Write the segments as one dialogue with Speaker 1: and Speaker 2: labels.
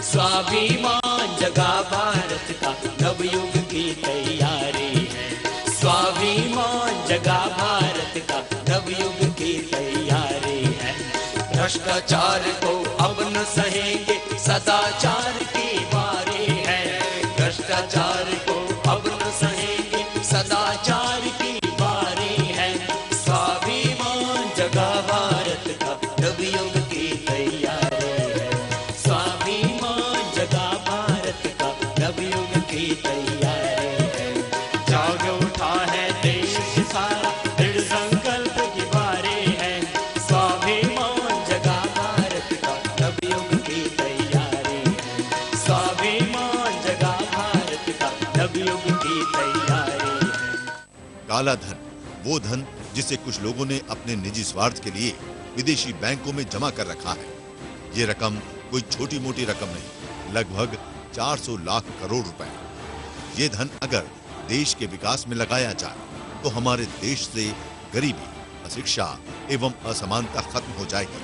Speaker 1: स्वाभिमान जगा भारत का नवयुग की तैयारी है। स्वाभिमान जगा भारत का नवयुग की तैयारी है। भ्रष्टाचार को अब न सहेंगे, सदाचार की बारी है। भ्रष्टाचार को अब न सहेंगे, सदाचार की बारी है। स्वाभिमान जगा भारत का नवयुग की तैयारी है। स्वाभिमान जगा भारत का नवयुग की तैयारी है। जाग उठा है देश सारा, दृढ़ संकल्प की बारी है। स्वाभिमान जगा भारत का नवयुग की तैयारी है। स्वाभिमान जगा भारत का नवयुग की तैयारी है।
Speaker 2: काला धन, वो धन जिसे कुछ लोगों ने अपने निजी स्वार्थ के लिए विदेशी बैंकों में जमा कर रखा है। ये रकम कोई छोटी मोटी रकम नहीं, लगभग 400 लाख करोड़ रुपए। ये धन अगर देश के विकास में लगाया जाए तो हमारे देश से गरीबी, अशिक्षा एवं असमानता खत्म हो जाएगी।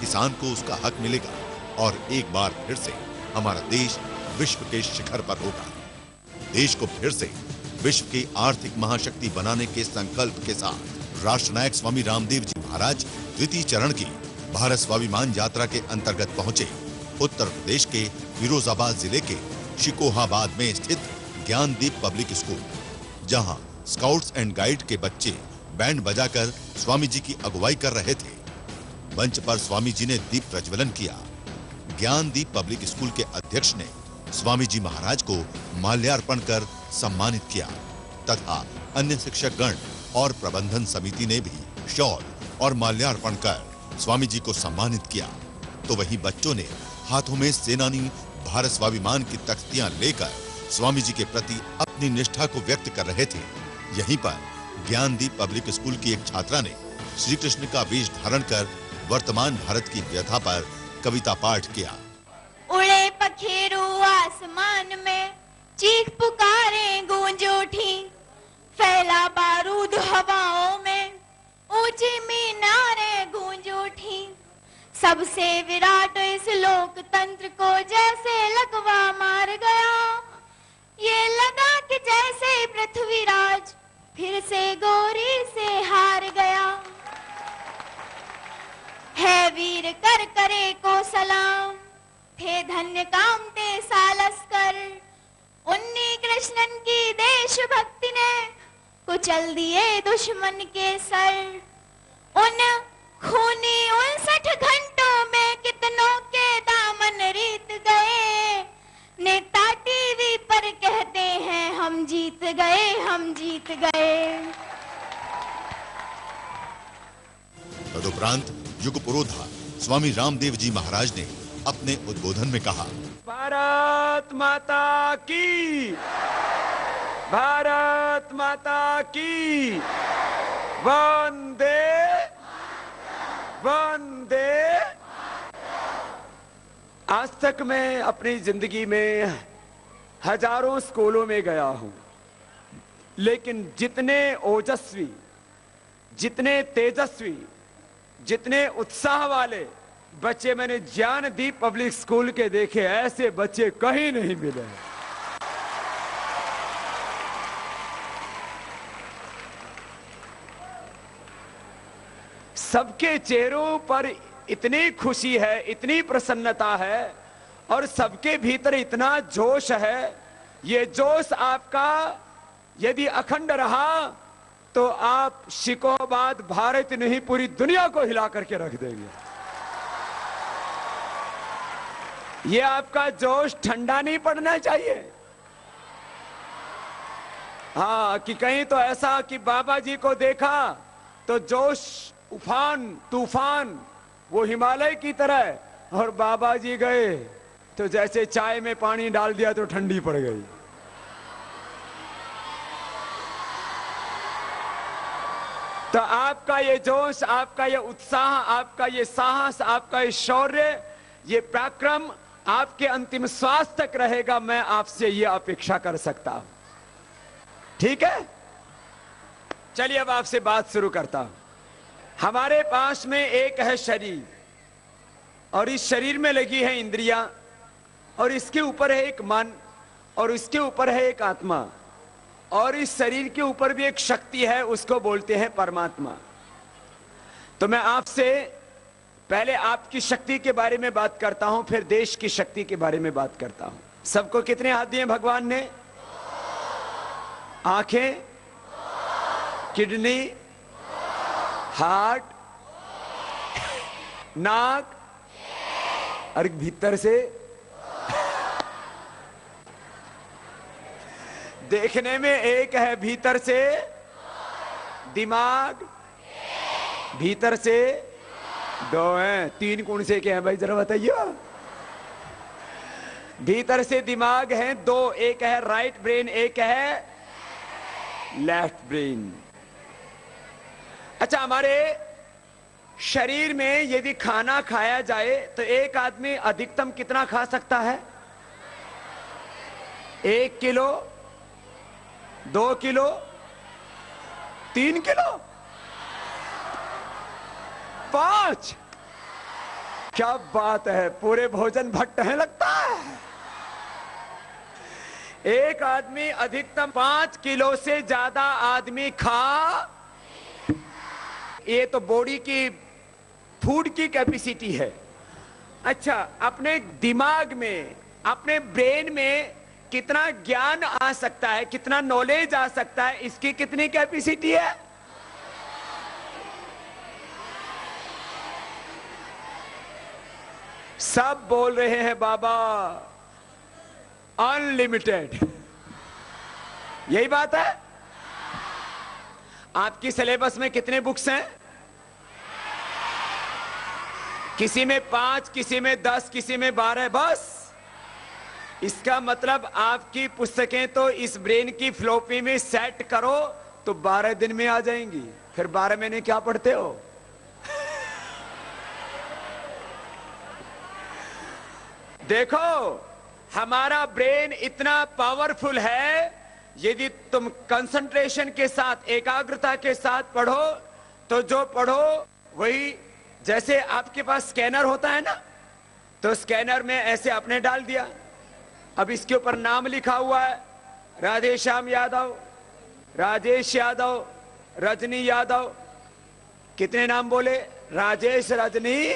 Speaker 2: किसान को उसका हक मिलेगा और एक बार फिर से हमारा देश विश्व के शिखर पर होगा। देश को फिर से विश्व की आर्थिक महाशक्ति बनाने के संकल्प के साथ राष्ट्रनायक स्वामी रामदेव जी महाराज द्वितीय चरण की भारत स्वाभिमान यात्रा के अंतर्गत पहुंचे उत्तर प्रदेश के फिरोजाबाद जिले के शिकोहाबाद में स्थित ज्ञानदीप पब्लिक स्कूल, जहां स्काउट्स एंड गाइड के बच्चे बैंड बजाकर स्वामी जी की अगुवाई कर रहे थे। मंच पर स्वामी जी ने दीप प्रज्वलन किया। ज्ञानदीप पब्लिक स्कूल के अध्यक्ष ने स्वामी जी महाराज को माल्यार्पण कर सम्मानित किया तथा अन्य शिक्षकगण और प्रबंधन समिति ने भी शॉल और माल्यार्पण कर स्वामी जी को सम्मानित किया। तो वहीं बच्चों ने हाथों में सेनानी भारत स्वाभिमान की तख्तियां लेकर स्वामी जी के प्रति अपनी निष्ठा को व्यक्त कर रहे थे। यहीं पर ज्ञानदीप पब्लिक स्कूल की एक छात्रा ने श्री कृष्ण का वेश धारण कर वर्तमान भारत की व्यथा पर कविता पाठ किया।
Speaker 3: उड़े पखेरु आसमान में, चीख पुकारे गूंज उठी, फैला बारूद हवाओं में, ऊंची मीनारें गूंज उठी। सबसे विराट इस लोकतंत्र को जैसे लकवा मार गया। ये लगा कि जैसे पृथ्वीराज फिर से गौरी से हार गया। है वीर कर करे को सलाम, थे धन्य कामते सालस्कर। उन्नी कृष्णन की देशभक्ति ने कुचल दिए दुश्मन के सर। उन खूनी 59 घंटों में कितनों के दामन रीत गए। नेता टीवी पर कहते हैं हम जीत गए, हम जीत गए।
Speaker 2: तदुपरांत युग पुरोधा स्वामी रामदेव जी महाराज ने अपने उद्बोधन में कहा,
Speaker 4: भारत माता की, भारत माता की, वंदे वंदे। आज तक मैं अपनी जिंदगी में हजारों स्कूलों में गया हूं, लेकिन जितने ओजस्वी, जितने तेजस्वी, जितने उत्साह वाले बच्चे मैंने ज्ञानदीप पब्लिक स्कूल के देखे, ऐसे बच्चे कहीं नहीं मिले। सबके चेहरों पर इतनी खुशी है, इतनी प्रसन्नता है और सबके भीतर इतना जोश है। ये जोश आपका यदि अखंड रहा तो आप शिकोहाबाद भारत नहीं पूरी दुनिया को हिला करके रख देंगे। ये आपका जोश ठंडा नहीं पड़ना चाहिए। हाँ, कि कहीं तो ऐसा कि बाबा जी को देखा तो जोश उफान तूफान वो हिमालय की तरह, और बाबा जी गए तो जैसे चाय में पानी डाल दिया तो ठंडी पड़ गई। तो आपका ये जोश, आपका ये उत्साह, आपका ये साहस, आपका ये शौर्य, ये पराक्रम आपके अंतिम श्वास तक रहेगा। मैं आपसे ये अपेक्षा कर सकता हूं। ठीक है, चलिए अब आपसे बात शुरू करता हूं। हमारे पास में एक है शरीर, और इस शरीर में लगी है इंद्रियां, और इसके ऊपर है एक मन, और इसके ऊपर है एक आत्मा, और इस शरीर के ऊपर भी एक शक्ति है, उसको बोलते हैं परमात्मा। तो मैं आपसे पहले आपकी शक्ति के बारे में बात करता हूं, फिर देश की शक्ति के बारे में बात करता हूं। सबको कितने हाथ दिए भगवान ने? आंखें, किडनी, हार्ट, नाक, और भीतर से देखने में एक है, भीतर से दिमाग, भीतर से दो हैं। तीन कौन से क्या है भाई, जरा बताइए। भीतर से दिमाग है दो, एक है राइट ब्रेन, एक है लेफ्ट ब्रेन। अच्छा, हमारे शरीर में यदि खाना खाया जाए तो एक आदमी अधिकतम कितना खा सकता है? 1 किलो, 2 किलो, 3 किलो, 5? क्या बात है, पूरे भोजन भट्ट है लगता है। एक आदमी अधिकतम 5 किलो से ज्यादा आदमी खा, ये तो बॉडी की फूड की कैपेसिटी है। अच्छा, अपने दिमाग में, अपने ब्रेन में कितना ज्ञान आ सकता है, कितना नॉलेज आ सकता है, इसकी कितनी कैपेसिटी है? सब बोल रहे हैं बाबा अनलिमिटेड। यही बात है। आपकी सिलेबस में कितने बुक्स हैं? किसी में 5, किसी में 10, किसी में 12, बस। इसका मतलब आपकी पुस्तकें तो इस ब्रेन की फ्लॉपी में सेट करो तो 12 दिन में आ जाएंगी। फिर 12 महीने क्या पढ़ते हो? देखो, हमारा ब्रेन इतना पावरफुल है, यदि तुम कंसंट्रेशन के साथ, एकाग्रता के साथ पढ़ो तो जो पढ़ो वही, जैसे आपके पास स्कैनर होता है ना, तो स्कैनर में ऐसे आपने डाल दिया, अब इसके ऊपर नाम लिखा हुआ है राधेश्याम यादव, राजेश यादव, रजनी यादव। कितने नाम बोले? राजेश, रजनी,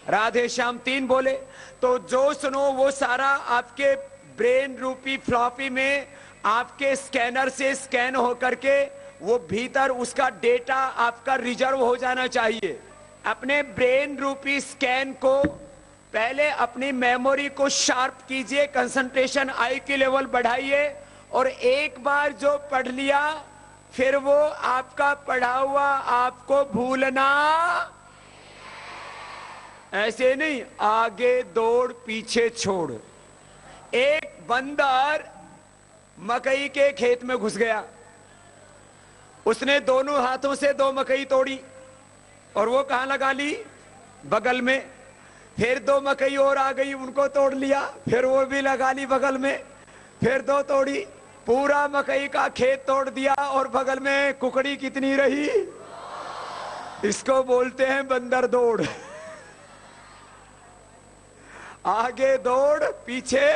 Speaker 4: राधेश्याम, 3 बोले। तो जो सुनो वो सारा आपके ब्रेन रूपी फ्लॉपी में आपके स्कैनर से स्कैन होकर के वो भीतर उसका डेटा आपका रिजर्व हो जाना चाहिए। अपने ब्रेन रूपी स्कैन को पहले अपनी मेमोरी को शार्प कीजिए, कंसंट्रेशन आई की लेवल बढ़ाइए, और एक बार जो पढ़ लिया फिर वो आपका पढ़ा हुआ आपको भूलना ऐसे नहीं, आगे दौड़ पीछे छोड़। एक बंदर मकई के खेत में घुस गया, उसने दोनों हाथों से 2 मकई तोड़ी और वो कहां लगा ली? बगल में। फिर 2 मकई और आ गई, उनको तोड़ लिया, फिर वो भी लगा ली बगल में, फिर 2 तोड़ी, पूरा मकई का खेत तोड़ दिया और बगल में कुकड़ी कितनी रही? इसको बोलते हैं बंदर दौड़। आगे दौड़ पीछे।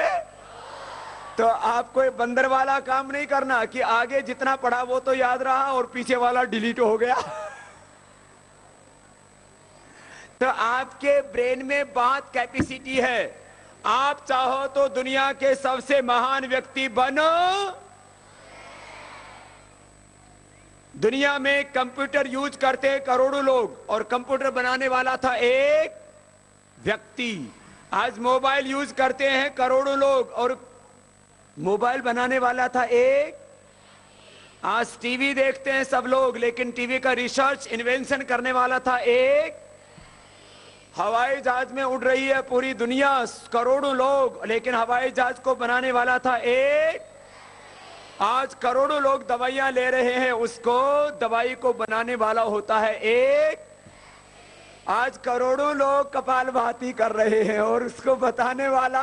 Speaker 4: तो आपको बंदर वाला काम नहीं करना कि आगे जितना पढ़ा वो तो याद रहा और पीछे वाला डिलीट हो गया। तो आपके ब्रेन में बहुत कैपेसिटी है। आप चाहो तो दुनिया के सबसे महान व्यक्ति बनो। दुनिया में कंप्यूटर यूज करते हैं करोड़ों लोग और कंप्यूटर बनाने वाला था एक व्यक्ति। आज मोबाइल यूज करते हैं करोड़ों लोग और मोबाइल बनाने वाला था एक। आज टीवी देखते हैं सब लोग, लेकिन टीवी का रिसर्च इन्वेंशन करने वाला था एक। हवाई जहाज में उड़ रही है पूरी दुनिया, करोड़ों लोग, लेकिन हवाई जहाज को बनाने वाला था एक। आज करोड़ों लोग दवाइयां ले रहे हैं, उसको दवाई को बनाने वाला होता है एक। आज करोड़ों लोग कपालभाति कर रहे हैं और उसको बताने वाला।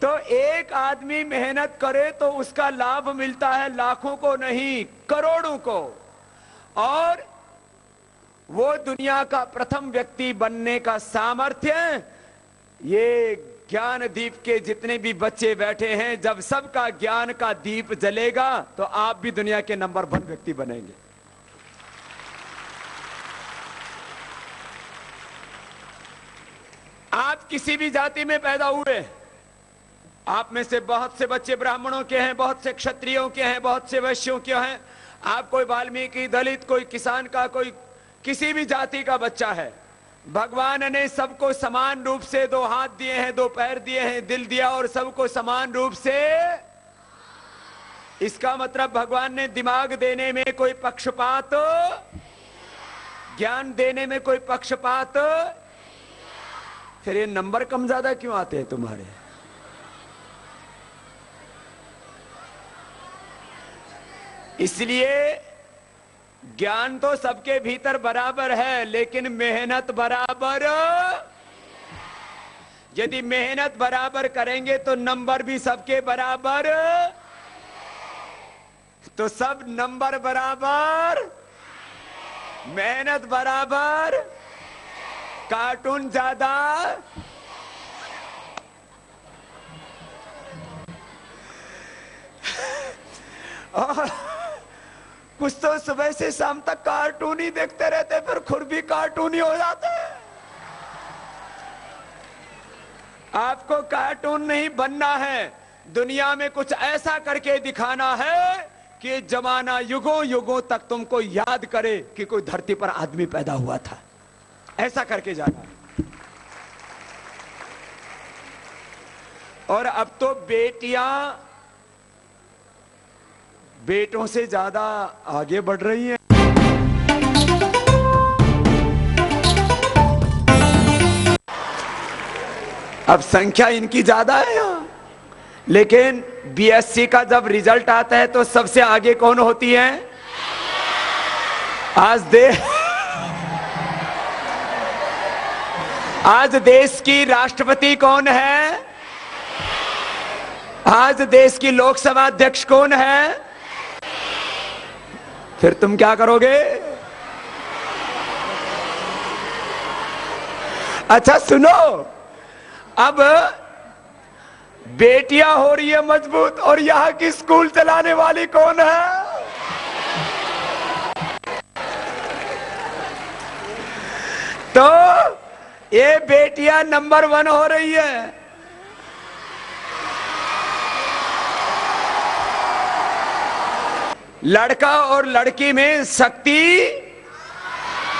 Speaker 4: तो एक आदमी मेहनत करे तो उसका लाभ मिलता है लाखों को नहीं, करोड़ों को। और वो दुनिया का प्रथम व्यक्ति बनने का सामर्थ्य ये ज्ञान दीप के जितने भी बच्चे बैठे हैं, जब सबका ज्ञान का दीप जलेगा तो आप भी दुनिया के नंबर 1 व्यक्ति बनेंगे। आप किसी भी जाति में पैदा हुए, आप में से बहुत से बच्चे ब्राह्मणों के हैं, बहुत से क्षत्रियों के हैं, बहुत से वैश्यों के हैं, आप कोई वाल्मीकि, दलित, कोई किसान का, कोई किसी भी जाति का बच्चा है। भगवान ने सबको समान रूप से 2 हाथ दिए हैं, 2 पैर दिए हैं, दिल दिया और सबको समान रूप से। इसका मतलब भगवान ने दिमाग देने में कोई पक्षपात, ज्ञान देने में कोई पक्षपात, फिर ये नंबर कम ज्यादा क्यों आते हैं तुम्हारे? इसलिए ज्ञान तो सबके भीतर बराबर है, लेकिन मेहनत बराबर। यदि मेहनत बराबर करेंगे तो नंबर भी सबके बराबर, तो सब नंबर बराबर, मेहनत बराबर, कार्टून ज्यादा। और कुछ तो सुबह से शाम तक कार्टून ही देखते रहते, फिर खुद भी कार्टून ही हो जाते हैं। आपको कार्टून नहीं बनना है, दुनिया में कुछ ऐसा करके दिखाना है कि जमाना युगों युगों तक तुमको याद करे कि कोई धरती पर आदमी पैदा हुआ था। ऐसा करके जाना है। और अब तो बेटियां बेटों से ज्यादा आगे बढ़ रही हैं। अब संख्या इनकी ज्यादा है यहाँ, लेकिन बीएससी का जब रिजल्ट आता है तो सबसे आगे कौन होती है? आज देश की राष्ट्रपति कौन है? आज देश की लोकसभा अध्यक्ष कौन है? फिर तुम क्या करोगे? अच्छा सुनो, अब बेटियां हो रही है मजबूत, और यहां की स्कूल चलाने वाली कौन है? तो ये बेटियां नंबर 1 हो रही है। लड़का और लड़की में शक्ति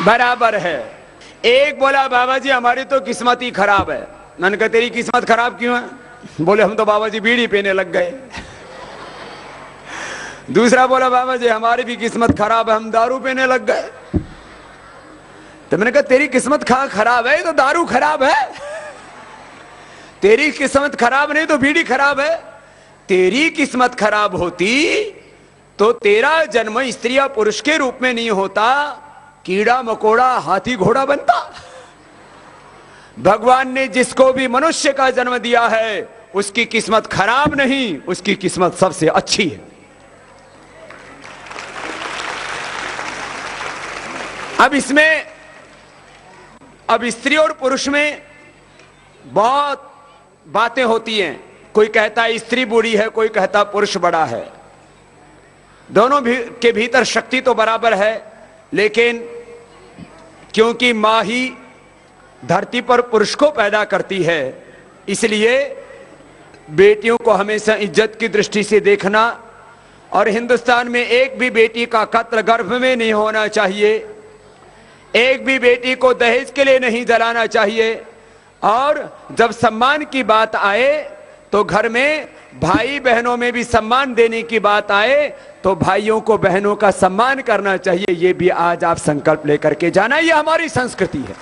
Speaker 4: बराबर है। एक बोला बाबा जी हमारी तो किस्मत ही खराब है। मैंने कहा तेरी किस्मत खराब क्यों है? बोले हम तो बाबा जी बीड़ी पीने लग गए। दूसरा बोला बाबा जी हमारी भी किस्मत खराब है, हम दारू पीने लग गए। तो मैंने कहा तेरी किस्मत खराब है तो दारू खराब है, तेरी किस्मत खराब नहीं तो बीड़ी खराब है। तेरी किस्मत खराब होती तो तेरा जन्म स्त्री या पुरुष के रूप में नहीं होता, कीड़ा मकोड़ा हाथी घोड़ा बनता। भगवान ने जिसको भी मनुष्य का जन्म दिया है उसकी किस्मत खराब नहीं, उसकी किस्मत सबसे अच्छी है। अब स्त्री और पुरुष में बहुत बातें होती हैं। कोई कहता है स्त्री बूढ़ी है, कोई कहता पुरुष बड़ा है। दोनों के भीतर शक्ति तो बराबर है, लेकिन क्योंकि मां ही धरती पर पुरुष को पैदा करती है, इसलिए बेटियों को हमेशा इज्जत की दृष्टि से देखना। और हिंदुस्तान में एक भी बेटी का कत्ल गर्भ में नहीं होना चाहिए, एक भी बेटी को दहेज के लिए नहीं जलाना चाहिए। और जब सम्मान की बात आए तो घर में भाई बहनों में भी सम्मान देने की बात आए तो भाइयों को बहनों का सम्मान करना चाहिए। ये भी आज आप संकल्प लेकर के जाना, ये हमारी संस्कृति है।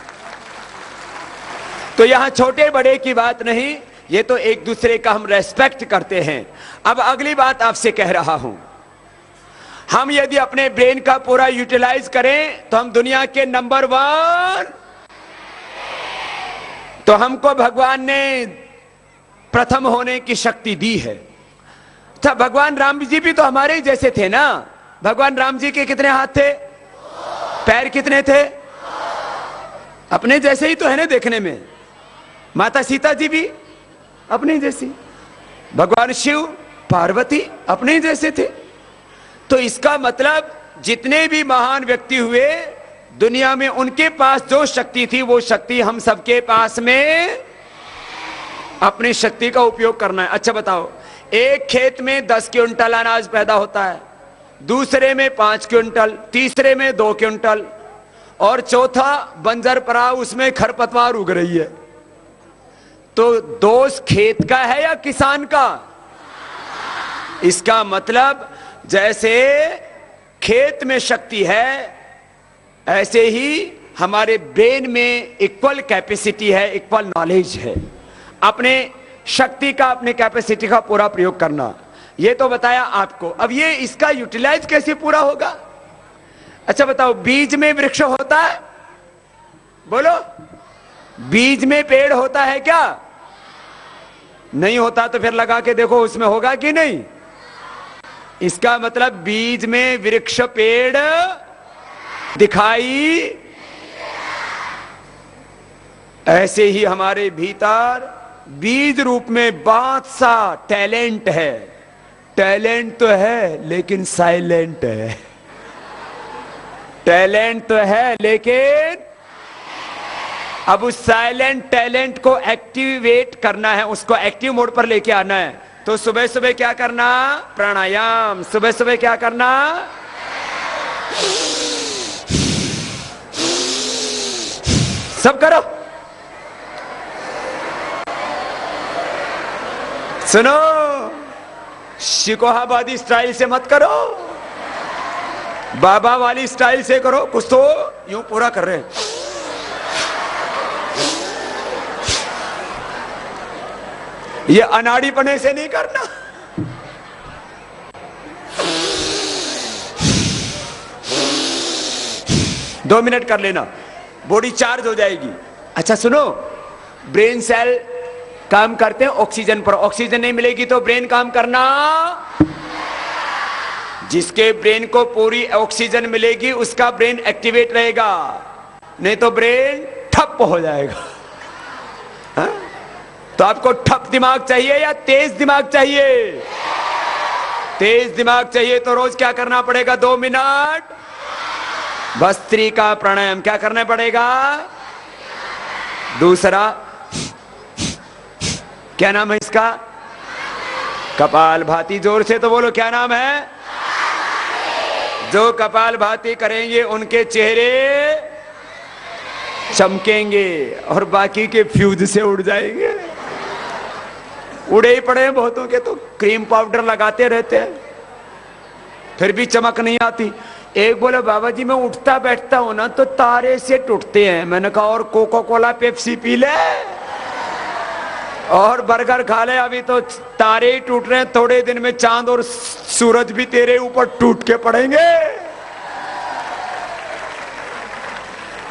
Speaker 4: तो यहां छोटे बड़े की बात नहीं, ये तो एक दूसरे का हम रेस्पेक्ट करते हैं। अब अगली बात आपसे कह रहा हूं, हम यदि अपने ब्रेन का पूरा यूटिलाइज करें तो हम दुनिया के नंबर 1। तो हमको भगवान ने प्रथम होने की शक्ति दी है। अच्छा, भगवान राम जी भी तो हमारे ही जैसे थे ना। भगवान राम जी के कितने हाथ थे? पैर कितने थे? अपने जैसे ही तो है ना देखने में। माता सीता जी भी अपने जैसी, भगवान शिव पार्वती अपने जैसे थे। तो इसका मतलब जितने भी महान व्यक्ति हुए दुनिया में, उनके पास जो शक्ति थी वो शक्ति हम सबके पास में अपनी शक्ति का उपयोग करना है। अच्छा बताओ, एक खेत में 10 क्विंटल अनाज पैदा होता है, दूसरे में 5 क्विंटल, तीसरे में 2 क्विंटल, और चौथा बंजर पड़ा, उसमें खरपतवार उग रही है। तो दोष खेत का है या किसान का? इसका मतलब जैसे खेत में शक्ति है, ऐसे ही हमारे ब्रेन में इक्वल कैपेसिटी है, इक्वल नॉलेज है। अपने शक्ति का, अपने कैपेसिटी का पूरा प्रयोग करना, ये तो बताया आपको। अब ये इसका यूटिलाइज कैसे पूरा होगा? अच्छा बताओ, बीज में वृक्ष होता है? बोलो, बीज में पेड़ होता है क्या? नहीं होता। तो फिर लगा के देखो उसमें होगा कि नहीं। इसका मतलब बीज में वृक्ष पेड़ दिखाई, ऐसे ही हमारे भीतर बीज रूप में बहुत सा टैलेंट है। टैलेंट तो है लेकिन साइलेंट है। टैलेंट तो है लेकिन अब उस साइलेंट टैलेंट को एक्टिवेट करना है, उसको एक्टिव मोड पर लेके आना है। तो सुबह सुबह क्या करना? प्राणायाम। सुबह सुबह क्या करना? सब करो। सुनो, शिकोहाबादी स्टाइल से मत करो, बाबा वाली स्टाइल से करो। कुछ तो यूं पूरा कर रहे हैं। ये अनाड़ी पने से नहीं करना। दो मिनट कर लेना, बॉडी चार्ज हो जाएगी। अच्छा सुनो, ब्रेन सेल काम करते हैं ऑक्सीजन पर। ऑक्सीजन नहीं मिलेगी तो ब्रेन काम करना। जिसके ब्रेन को पूरी ऑक्सीजन मिलेगी उसका ब्रेन एक्टिवेट रहेगा, नहीं तो ब्रेन ठप हो जाएगा। हा? तो आपको ठप दिमाग चाहिए या तेज दिमाग चाहिए? तेज दिमाग चाहिए तो रोज क्या करना पड़ेगा? 2 मिनट भस्त्रिका प्राणायाम। क्या करना पड़ेगा? दूसरा क्या नाम है इसका? कपाल भाती। जोर से तो बोलो, क्या नाम है? जो कपाल भाती करेंगे उनके चेहरे चमकेंगे और बाकी के फ्यूज से उड़ जाएंगे। उड़े ही पड़े हैं बहुतों के, तो क्रीम पाउडर लगाते रहते हैं फिर भी चमक नहीं आती। एक बोले बाबा जी मैं उठता बैठता हूं ना तो तारे से टूटते हैं। मैंने कहा और कोका कोला पेप्सी पी ले और बर्गर खा ले, अभी तो तारे ही टूट रहे हैं। थोड़े दिन में चांद और सूरज भी तेरे ऊपर टूट के पड़ेंगे।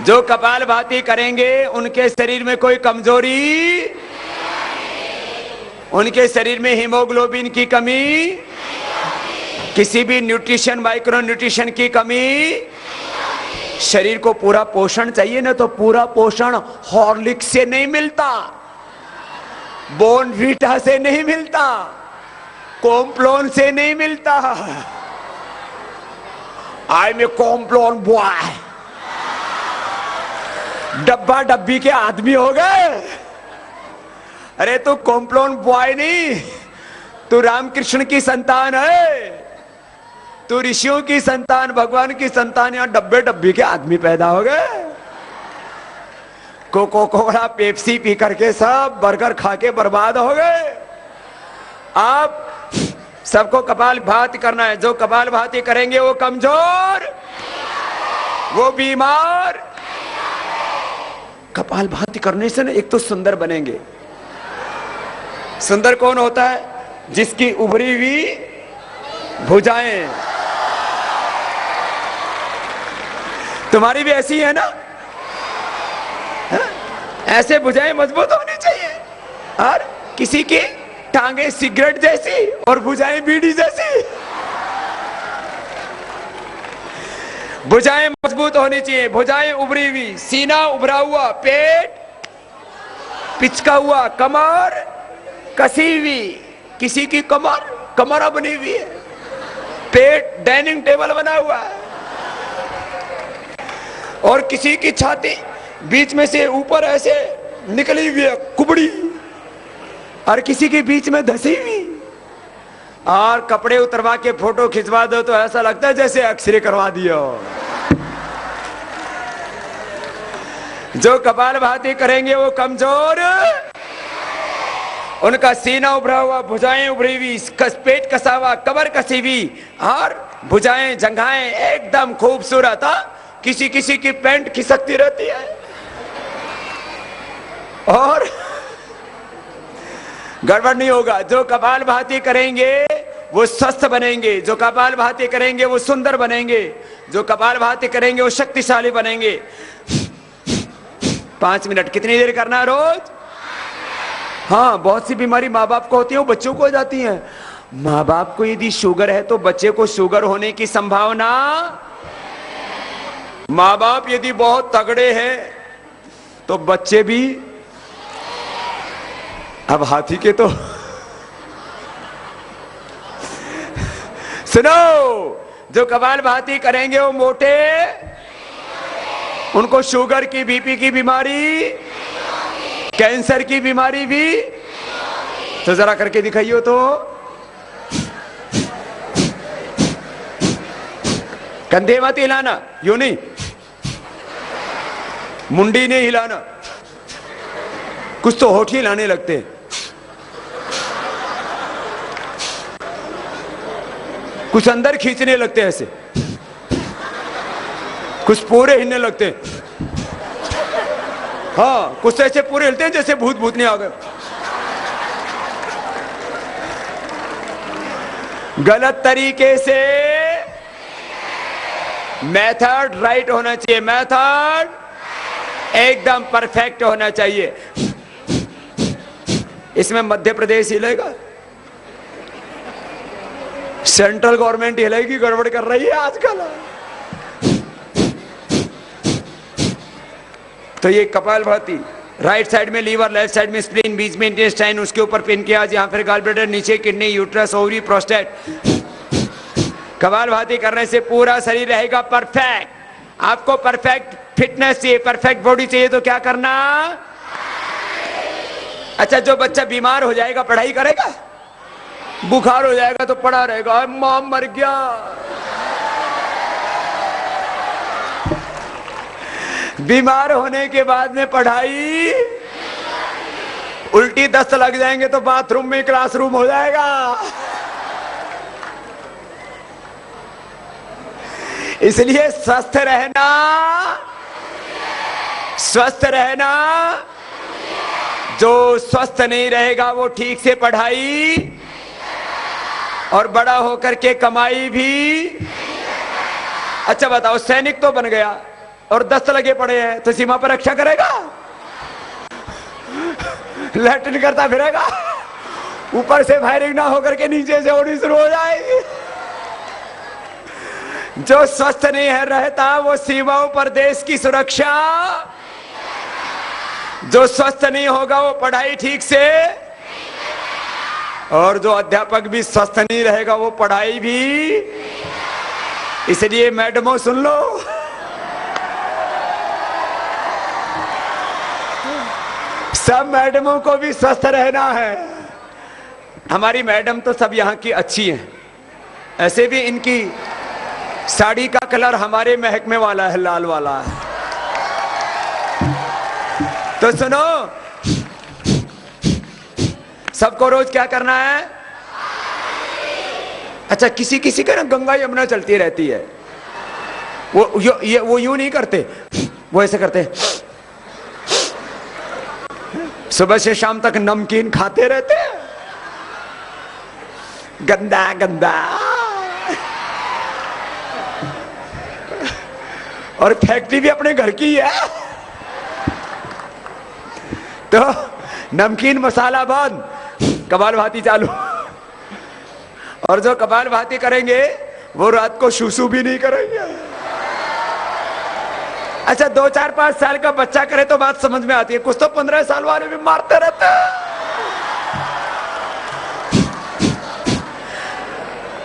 Speaker 4: जो कपाल भाती करेंगे उनके शरीर में कोई कमजोरी, उनके शरीर में हीमोग्लोबिन की कमी, किसी भी न्यूट्रिशन, माइक्रो न्यूट्रिशन की कमी। शरीर को पूरा पोषण चाहिए ना, तो पूरा पोषण हॉर्लिक्स से नहीं मिलता, बोर्नवीटा से नहीं मिलता, कॉम्प्लोन से नहीं मिलता। I am a Complan boy. डब्बा डब्बी के आदमी हो गए। अरे तू कॉम्प्लोन बॉय नहीं, तू रामकृष्ण की संतान है, तू ऋषियों की संतान, भगवान की संतान। यहां डब्बे डब्बी के आदमी पैदा हो गए। कोको कोला पेप्सी पी करके सब बर्गर खा के बर्बाद हो गए। आप सबको कपाल भाती करना है। जो कपाल भाती करेंगे वो कमजोर, वो बीमार। कपाल भाती करने से ना एक तो सुंदर बनेंगे। सुंदर कौन होता है? जिसकी उभरी हुई भुजाएं। तुम्हारी भी ऐसी है ना? ऐसे भुजाएं मजबूत होनी चाहिए। और किसी की टांगे सिगरेट जैसी और भुजाएं बीड़ी जैसी। भुजाएं मजबूत होनी चाहिए, भुजाएं उभरी हुई, सीना उभरा हुआ, पेट पिचका हुआ, कमर कसी हुई, किसी की कमर बनी हुई है, पेट डाइनिंग टेबल बना हुआ है, और किसी की छाती बीच में से ऊपर ऐसे निकली हुई है कुबड़ी, और किसी के बीच में धसी हुई, और कपड़े उतरवा के फोटो खिंचवा दो तो ऐसा लगता है जैसे एक्सरे करवा दिया हो। जो कपालभाति करेंगे वो कमजोर, उनका सीना उभरा हुआ, भुजाएं उभरी हुई, पेट कसा हुआ, कमर कसी हुई, और भुजाएं जंघाएं एकदम खूबसूरत। किसी किसी की पैंट खिसकती रहती है, और गड़बड़ नहीं होगा। जो कपालभाति करेंगे वो स्वस्थ बनेंगे, जो कपालभाति करेंगे वो सुंदर बनेंगे, जो कपालभाति करेंगे वो शक्तिशाली बनेंगे। 5 मिनट कितनी देर करना है रोज? हाँ, बहुत सी बीमारी माँ बाप को होती है, वो बच्चों को हो जाती है। माँ बाप को यदि शुगर है तो बच्चे को शुगर होने की संभावना, माँ बाप यदि बहुत तगड़े हैं तो बच्चे भी, अब हाथी के तो सुनो, जो कपालभाति करेंगे वो मोटे, उनको शुगर की, बीपी की बीमारी, कैंसर की बीमारी भी। तो जरा करके दिखाइयो तो, कंधे मत हिलाना, यूं नहीं, मुंडी नहीं हिलाना, कुछ तो होठ ही हिलाने लगते हैं, कुछ अंदर खींचने लगते हैं ऐसे, कुछ पूरे हिलने लगते हैं। हाँ, कुछ ऐसे पूरे हिलते हैं जैसे भूत भूतनी आ गए। गलत तरीके से मेथड राइट होना चाहिए, मेथड एकदम परफेक्ट होना चाहिए। इसमें मध्य प्रदेश हिलेगा, सेंट्रल गवर्नमेंट हिलेगी, गड़बड़ कर रही है आजकल। तो ये कपालभाति, राइट साइड में लीवर, लेफ्ट साइड में स्प्लीन, बीच में इंटेस्टाइन, उसके ऊपर पिनकियाज, यहाँ फिर गॉलब्लैडर, नीचे kidney, uterus, ovary, prostate. Kapalbhati करने से पूरा शरीर रहेगा परफेक्ट। आपको परफेक्ट फिटनेस चाहिए, परफेक्ट बॉडी चाहिए, तो क्या करना? अच्छा, जो बच्चा बीमार हो जाएगा पढ़ाई करेगा? बुखार हो जाएगा तो पड़ा रहेगा, मां मर गया। बीमार होने के बाद में पढ़ाई, उल्टी दस्त लग जाएंगे तो बाथरूम में क्लासरूम हो जाएगा। इसलिए स्वस्थ रहना, स्वस्थ रहना। जो स्वस्थ नहीं रहेगा वो ठीक से पढ़ाई और बड़ा होकर के कमाई भी। अच्छा बताओ, सैनिक तो बन गया और दस्त लगे पड़े हैं तो सीमा पर रक्षा करेगा? लैट्रिन करता फिरेगा, ऊपर से फायरिंग ना होकर के नीचे से होनी शुरू हो जाएगी। जो स्वस्थ नहीं है रहता वो सीमाओं पर देश की सुरक्षा, जो स्वस्थ नहीं होगा वो पढ़ाई ठीक से, और जो अध्यापक भी स्वस्थ नहीं रहेगा वो पढ़ाई भी। इसलिए मैडमों सुन लो, सब मैडमों को भी स्वस्थ रहना है। हमारी मैडम तो सब यहाँ की अच्छी हैं, ऐसे भी इनकी साड़ी का कलर हमारे महकमे वाला है, लाल वाला है। तो सुनो, सबको रोज क्या करना है? अच्छा, किसी किसी का ना गंगा यमुना चलती रहती है, वो यूं नहीं करते, वो ऐसे करते, सुबह से शाम तक नमकीन खाते रहते हैं, गंदा गंदा, और फैक्ट्री भी अपने घर की है। तो नमकीन मसाला बंद, कपालभाति चालू। और जो कपालभाति करेंगे वो रात को शूशू भी नहीं करेंगे। अच्छा 2-4-5 साल का बच्चा करे तो बात समझ में आती है, कुछ तो 15 साल वाले भी मारते रहते हैं।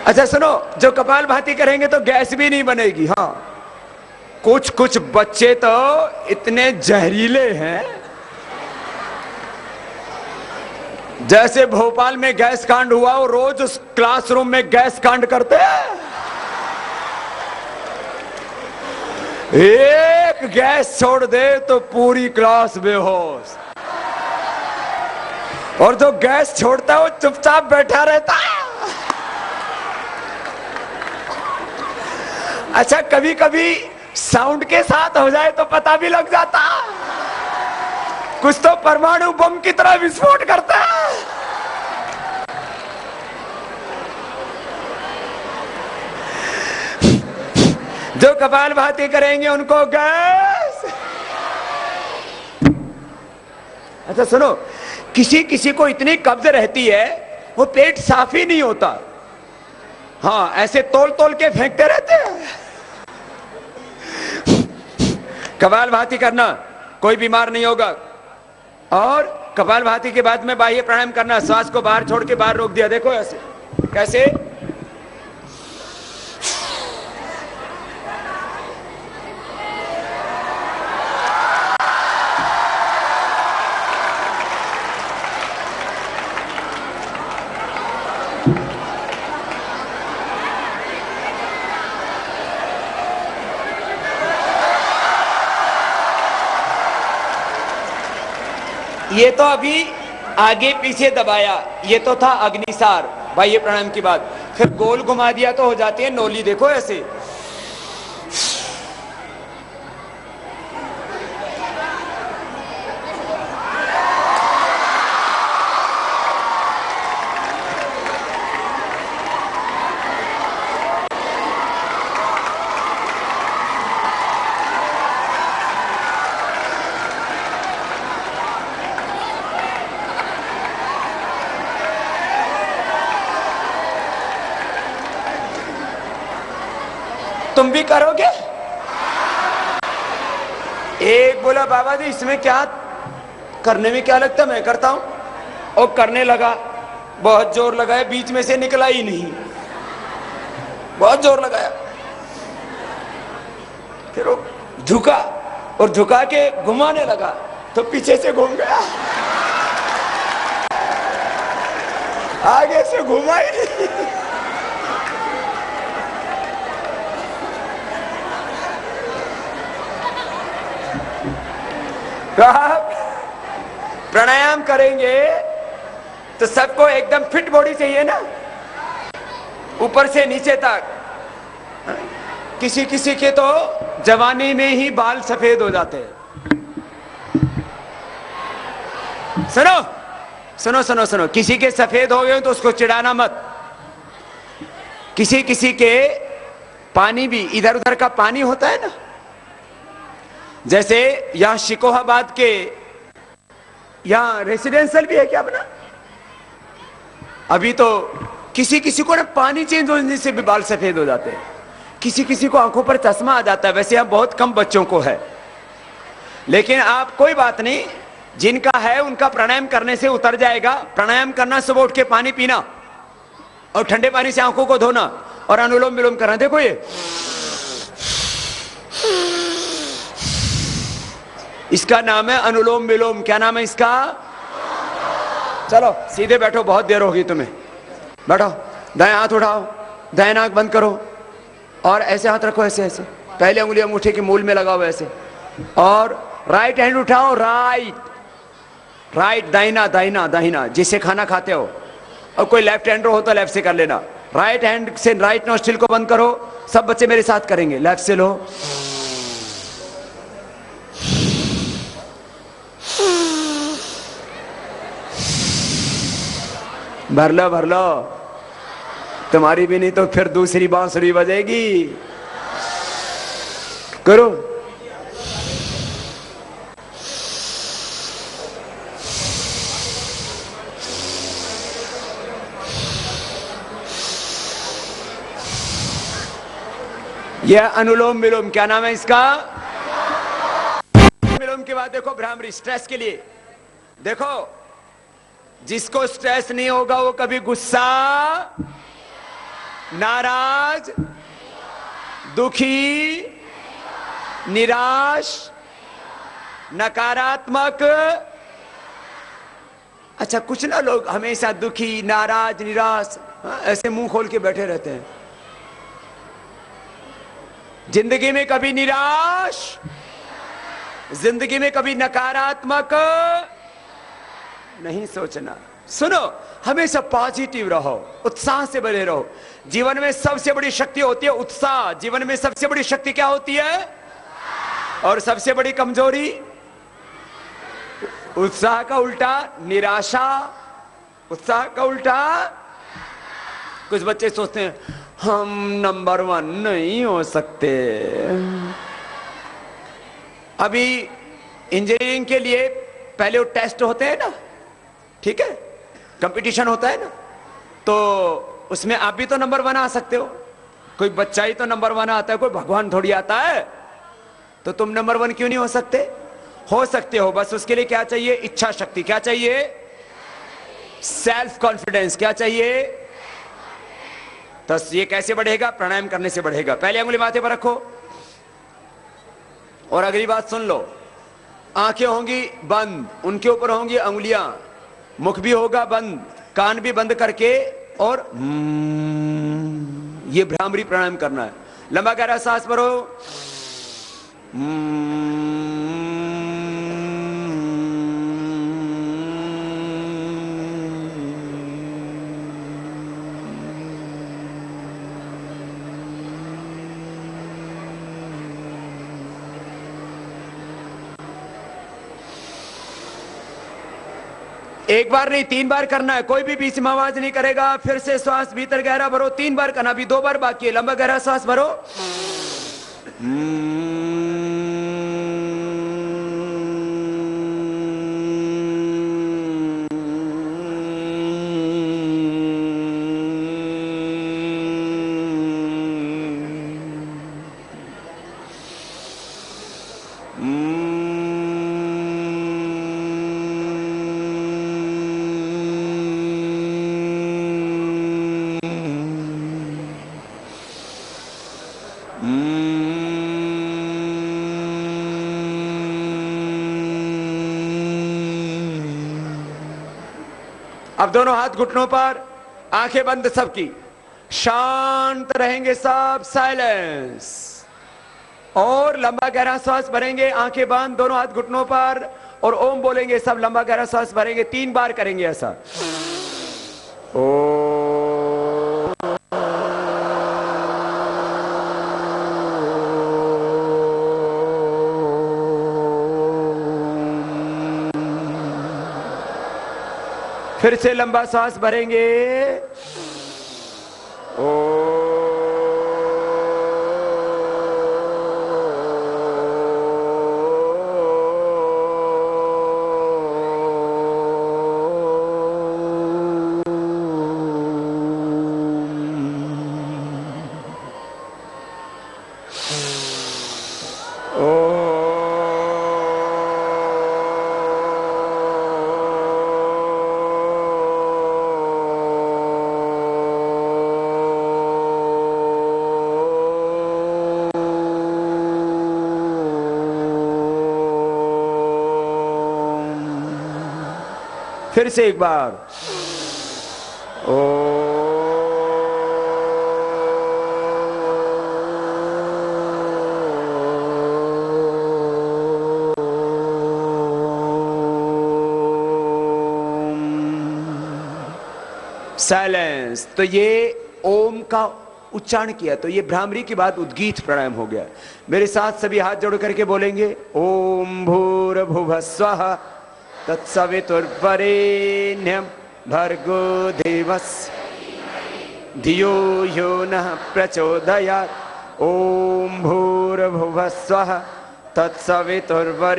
Speaker 4: अच्छा सुनो, जो कपालभाति करेंगे तो गैस भी नहीं बनेगी। हाँ, कुछ कुछ बच्चे तो इतने जहरीले हैं, जैसे भोपाल में गैस कांड हुआ, वो रोज उस क्लासरूम में गैस कांड करते हैं। एक गैस छोड़ दे तो पूरी क्लास बेहोश, और जो गैस छोड़ता है वो चुपचाप बैठा रहता है। अच्छा कभी कभी साउंड के साथ हो जाए तो पता भी लग जाता, कुछ तो परमाणु बम की तरह विस्फोट करता है। जो कपालभाति करेंगे उनको गैस। अच्छा सुनो, किसी किसी को इतनी कब्ज रहती है वो पेट साफ ही नहीं होता। हाँ, ऐसे तोल तोल के फेंकते रहते हैं। कपालभाति करना, कोई बीमार नहीं होगा। और कपालभाति के बाद में बाह्य प्राणायाम करना, श्वास को बाहर छोड़ के बाहर रोक दिया। देखो ऐसे, कैसे? ये तो अभी आगे पीछे दबाया, ये तो था अग्निसार बाह्य प्राणायाम की बात। फिर गोल घुमा दिया तो हो जाती है नोली। देखो ऐसे, तुम भी करोगे? एक बोला बाबा जी इसमें क्या करने में क्या लगता, मैं करता हूं। और करने लगा, बहुत जोर लगाया, बीच में से निकला ही नहीं, बहुत जोर लगाया। फिर वो झुका और झुका के घुमाने लगा तो पीछे से घूम गया, आगे से घुमा ही नहीं। तो आप प्राणायाम करेंगे तो सबको एकदम फिट बॉडी चाहिए ना, ऊपर से नीचे तक। किसी किसी के तो जवानी में ही बाल सफेद हो जाते हैं। सुनो सुनो सुनो सुनो, किसी के सफेद हो गए तो उसको चिढ़ाना मत। किसी किसी के पानी भी इधर उधर का पानी होता है ना, जैसे यहां शिकोहाबाद के यहां रेसिडेंशियल भी है क्या अपना, अभी तो किसी किसी को ना पानी चेंज होने से भी बाल सफेद हो जाते हैं। किसी किसी को आंखों पर चश्मा आ जाता है, वैसे यहां बहुत कम बच्चों को है। लेकिन आप कोई बात नहीं, जिनका है उनका प्राणायाम करने से उतर जाएगा। प्राणायाम करना, सुबह उठ के पानी पीना और ठंडे पानी से आंखों को धोना और अनुलोम विलोम करना। देखो ये, इसका नाम है अनुलोम विलोम। क्या नाम है इसका? चलो सीधे बैठो, बहुत देर होगी तुम्हें। बैठो, दाएं हाथ उठाओ, दाएं नाक बंद करो और ऐसे हाथ रखो, ऐसे ऐसे। पहले उंगली अंगूठे के मूल में लगाओ ऐसे, और राइट हैंड उठाओ। राइट राइट, दाहिना दाहिना दाहिना, जिससे खाना खाते हो। और कोई लेफ्ट हैंडर हो तो लेफ्ट से कर लेना। राइट हैंड से राइट नोस्ट्रिल को बंद करो। सब बच्चे मेरे साथ करेंगे। लेफ्ट से लो, भर लो भर लो, तुम्हारी भी नहीं तो फिर दूसरी बांसुरी बजेगी। करो, यह अनुलोम विलोम। क्या नाम है इसका? नियम के बाद देखो भ्रामरी स्ट्रेस के लिए। देखो, जिसको स्ट्रेस नहीं होगा वो कभी गुस्सा, नाराज, दुखी, निराश, नकारात्मक। अच्छा, कुछ ना लोग हमेशा दुखी, नाराज, निराश, ऐसे मुंह खोल के बैठे रहते हैं। जिंदगी में कभी निराश, जिंदगी में कभी नकारात्मक नहीं सोचना। सुनो, हमेशा पॉजिटिव रहो, उत्साह से भरे रहो। जीवन में सबसे बड़ी शक्ति होती है उत्साह। जीवन में सबसे बड़ी शक्ति क्या होती है? और सबसे बड़ी कमजोरी? उत्साह का उल्टा निराशा, उत्साह का उल्टा। कुछ बच्चे सोचते हैं हम नंबर 1 नहीं हो सकते। अभी इंजीनियरिंग के लिए पहले वो टेस्ट होते हैं ना, ठीक है, कंपटीशन होता है ना, तो उसमें आप भी तो नंबर 1 आ सकते हो। कोई बच्चा ही तो नंबर 1 आता है, कोई भगवान थोड़ी आता है। तो तुम नंबर 1 क्यों नहीं हो सकते? हो सकते हो, बस उसके लिए क्या चाहिए? इच्छा शक्ति। क्या चाहिए? Self confidence. क्या चाहिए? तो ये कैसे बढ़ेगा? प्राणायाम करने से बढ़ेगा। पहले उंगली माथे पर रखो और अगली बात सुन लो। आंखें होंगी बंद, उनके ऊपर होंगी अंगुलियां, मुख भी होगा बंद, कान भी बंद करके, और ये भ्रामरी प्राणायाम करना है। लंबा गहरा सांस भरो। एक बार नहीं, 3 बार करना है। कोई भी बीच में आवाज नहीं करेगा। फिर से श्वास भीतर गहरा भरो। 3 बार करना, अभी 2 बार बाकी है। लंबा गहरा सांस भरो। अब दोनों हाथ घुटनों पर, आंखें बंद सबकी, शांत रहेंगे सब, साइलेंस। और लंबा गहरा सांस भरेंगे, आंखें बंद, दोनों हाथ घुटनों पर, और ओम बोलेंगे सब। लंबा गहरा सांस भरेंगे, 3 बार करेंगे ऐसा। ओ फिर से लंबा सांस भरेंगे। फिर से एक बार। साइलेंस। तो ये ओम का उच्चारण किया, तो ये भ्रामरी के बाद उद्गीत प्राणायाम हो गया। मेरे साथ सभी हाथ जोड़ करके बोलेंगे, ओम भूर्भुवः स्वः तत्सवितुर्वरेण्यं भर्गो देवस्य धियो यो नः प्रचोदयात्। ओम भूर्भुवः स्वः तत्सवितुर्वरेण्यं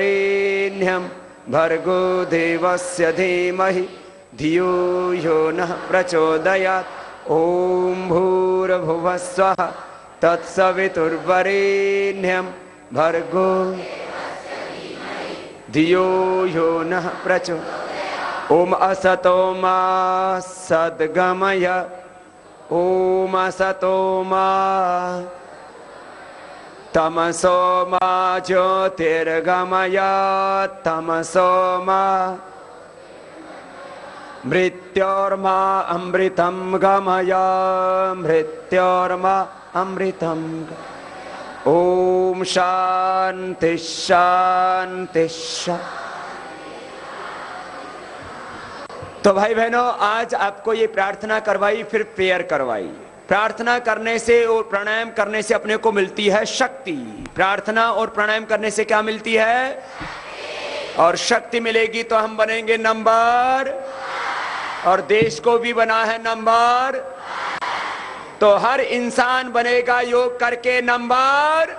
Speaker 4: भर्गो देवस्य धीमहि धियो यो नः प्रचोदयात्। ओम भूर्भुवः स्वः तत्सवितुर्वरेण्यं भर्गो। धियो यो नः प्रचो। ओम असतो मा सद्गमय। ओम असतो मा तमसो मा ज्योतिर्गमय। तमसो मा मृत्योर्मा अमृतं गमय। मृत्योर्मा अमृतं। ओम शांति शांति शांति। तो भाई बहनों, आज आपको ये प्रार्थना करवाई, फिर प्रेयर करवाई। प्रार्थना करने से और प्राणायाम करने से अपने को मिलती है शक्ति। प्रार्थना और प्राणायाम करने से क्या मिलती है? और शक्ति मिलेगी तो हम बनेंगे नंबर, और देश को भी बना है नंबर। तो हर इंसान बनेगा योग करके नंबर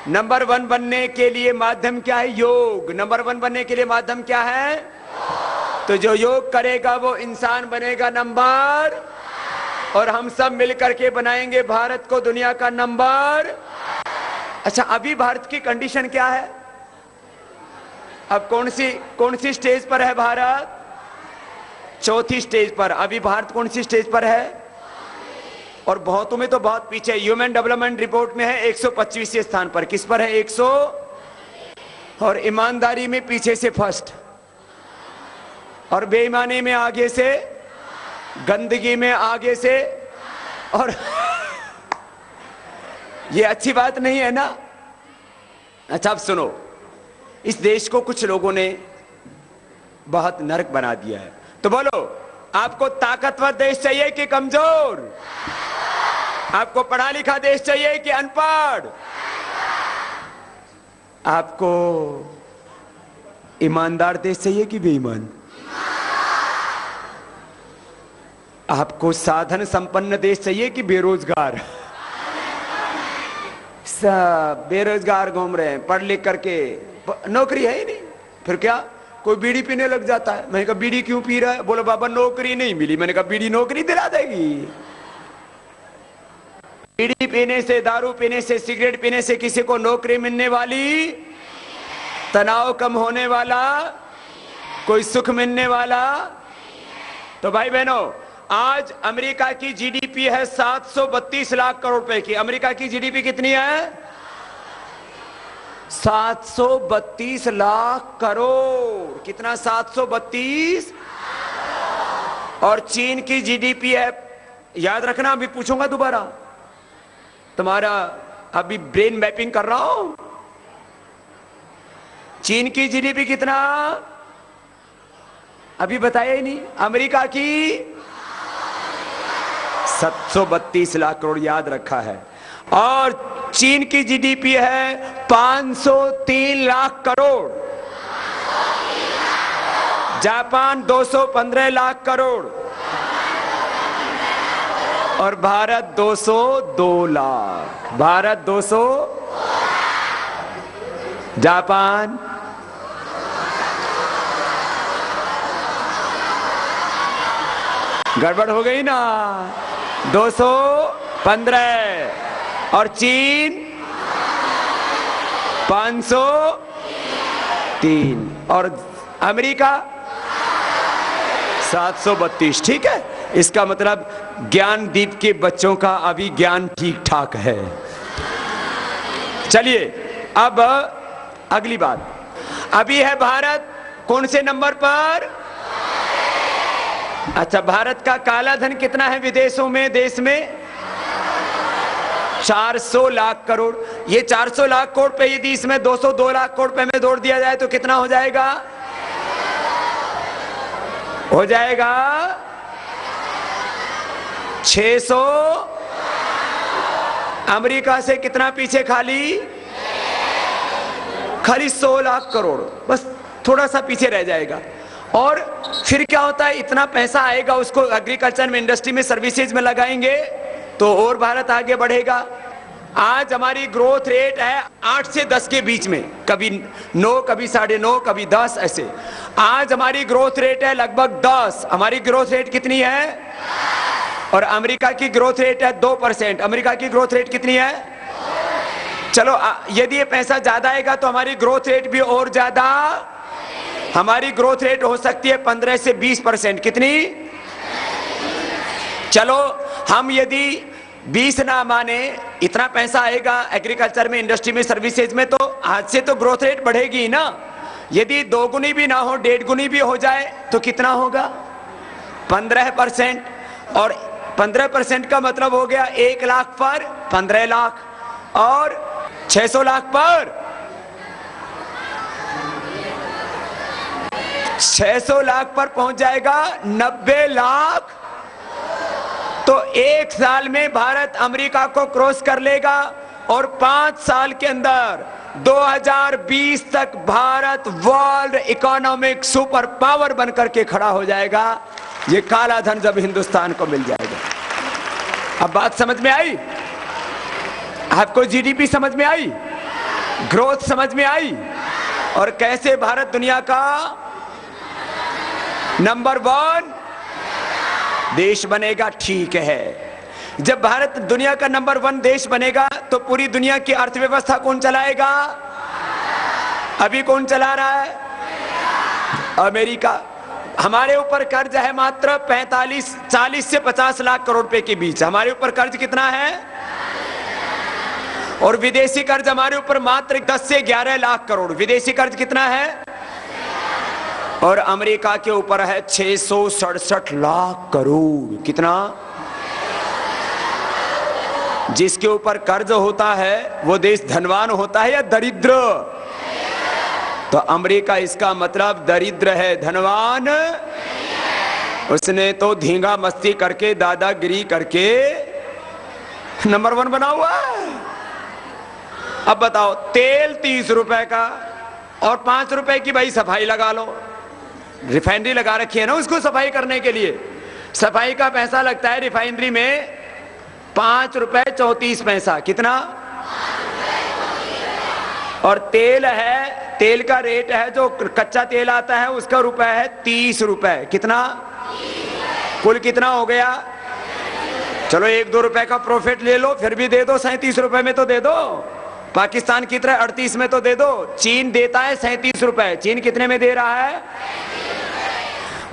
Speaker 4: 1 बनने के लिए माध्यम क्या है? योग। नंबर 1 बनने के लिए माध्यम क्या है? तो जो योग करेगा वो इंसान बनेगा नंबर, और हम सब मिलकर के बनाएंगे भारत को दुनिया का नंबर। अच्छा, अभी भारत की कंडीशन क्या है? अब कौन सी स्टेज पर है भारत? चौथी स्टेज पर। अभी भारत कौन सी स्टेज पर है? और बहुतों में तो बहुत पीछे। ह्यूमन डेवलपमेंट रिपोर्ट में है 125वें स्थान पर। किस पर है? 100। और ईमानदारी में पीछे से फर्स्ट, और बेईमानी में आगे से, गंदगी में आगे से। और ये अच्छी बात नहीं है ना? अच्छा, अब सुनो, इस देश को कुछ लोगों ने बहुत नरक बना दिया है। तो बोलो, आपको ताकतवर देश चाहिए कि कमजोर? आपको पढ़ा लिखा देश चाहिए कि अनपढ़? आपको ईमानदार देश चाहिए कि बेईमान? आपको साधन संपन्न देश चाहिए कि बेरोजगार? सब बेरोजगार घूम रहे हैं, पढ़ लिख करके नौकरी है ही नहीं। फिर क्या? कोई बीड़ी पीने लग जाता है। मैंने कहा बीड़ी क्यों पी रहा है? बोलो बाबा नौकरी नहीं मिली। मैंने कहा बीड़ी नौकरी दिला देगी? बीड़ी पीने से, दारू पीने से, सिगरेट पीने से किसी को नौकरी मिलने वाली, तनाव कम होने वाला, कोई सुख मिलने वाला? तो भाई बहनों, आज अमेरिका की जीडीपी है 732 लाख करोड़ रुपए की। अमेरिका की जीडीपी कितनी है? 732 लाख करोड़। कितना? 732। और चीन की जीडीपी है, याद रखना, अभी पूछूंगा दोबारा, तुम्हारा अभी ब्रेन मैपिंग कर रहा हूं। चीन की जीडीपी कितना? अभी बताया ही नहीं। अमेरिका की 732 लाख करोड़, याद रखा है। और चीन की जीडीपी है 503 लाख करोड़। जापान 215 लाख करोड़। और भारत 202 लाख। भारत 200, जापान गड़बड़ हो गई ना? 215। और चीन 503। और अमेरिका 732। ठीक है, इसका मतलब ज्ञानदीप के बच्चों का अभी ज्ञान ठीक ठाक है। चलिए अब अगली बात। अभी है भारत कौन से नंबर पर? अच्छा, भारत का काला धन कितना है विदेशों में, देश में? 400 लाख करोड़। ये 400 लाख करोड़ पे यदि इसमें 202 लाख करोड़ पे में जोड़ दिया जाए तो कितना हो जाएगा? हो जाएगा 600। अमेरिका से कितना पीछे? खाली 100 लाख करोड़, बस थोड़ा सा पीछे रह जाएगा। और फिर क्या होता है? इतना पैसा आएगा, उसको एग्रीकल्चर में, इंडस्ट्री में, सर्विसेज में लगाएंगे तो और भारत आगे बढ़ेगा। आज हमारी ग्रोथ रेट है 8 से 10 के बीच में, कभी 9, कभी 9.5, कभी 10, ऐसे। आज हमारी ग्रोथ रेट है लगभग 10। हमारी ग्रोथ रेट कितनी है? और अमेरिका की ग्रोथ रेट है 2%। अमेरिका की ग्रोथ रेट कितनी है? चलो यदि ये पैसा ज्यादा आएगा तो हमारी ग्रोथ रेट भी और ज्यादा, हमारी ग्रोथ रेट हो सकती है 15 से 20%। कितनी? चलो हम यदि 20 ना माने, इतना पैसा आएगा एग्रीकल्चर में, इंडस्ट्री में, सर्विसेज में, तो आज से तो ग्रोथ रेट बढ़ेगी ना। यदि 2 गुनी भी ना हो, 1.5 गुनी भी हो जाए तो कितना होगा? 15%। और 15% का मतलब हो गया 1 लाख पर 15 लाख, और 600 लाख पर 600 लाख पर पहुंच जाएगा 90 लाख। तो 1 साल में भारत अमेरिका को क्रॉस कर लेगा और 5 साल के अंदर 2020 तक Bharat world economic super power बनकर के खड़ा हो जाएगा। ये काला धन जब हिंदुस्तान को मिल जाएगा। अब बात समझ में आई? आपको जीडीपी समझ में आई, ग्रोथ समझ में आई, और कैसे भारत दुनिया का नंबर 1 देश बनेगा? ठीक है, जब भारत दुनिया का नंबर 1 देश बनेगा तो पूरी दुनिया की अर्थव्यवस्था कौन चलाएगा? अभी कौन चला रहा है? अमेरिका। हमारे ऊपर कर्ज है मात्र 40 से 50 लाख करोड़ रुपए के बीच। हमारे ऊपर कर्ज कितना है? और विदेशी कर्ज हमारे ऊपर मात्र 10 से 11 लाख करोड़। विदेशी कर्ज कितना है? और अमेरिका के ऊपर है 667 लाख करोड़। कितना? जिसके ऊपर कर्ज होता है वो देश धनवान होता है या दरिद्र? तो अमेरिका इसका मतलब दरिद्र है, धनवान उसने तो धींगा मस्ती करके, दादागिरी करके नंबर 1 बना हुआ है। अब बताओ, तेल 30 रुपए का और 5 रुपए की भाई सफाई लगा लो। रिफाइनरी लगा रखी है ना उसको सफाई करने के लिए, सफाई का पैसा लगता है रिफाइनरी में 5 रुपए 34 पैसा। कितना? और तेल है, तेल का रेट है, जो कच्चा तेल आता है उसका रुपए है 30 रुपए। कितना? कुल कितना हो गया? चलो 1-2 रुपए का प्रॉफिट ले लो, फिर भी दे दो 37 रुपए में तो दे दो। पाकिस्तान की तरह 38 में तो दे दो। चीन देता है 37 रुपए। चीन कितने में दे रहा है?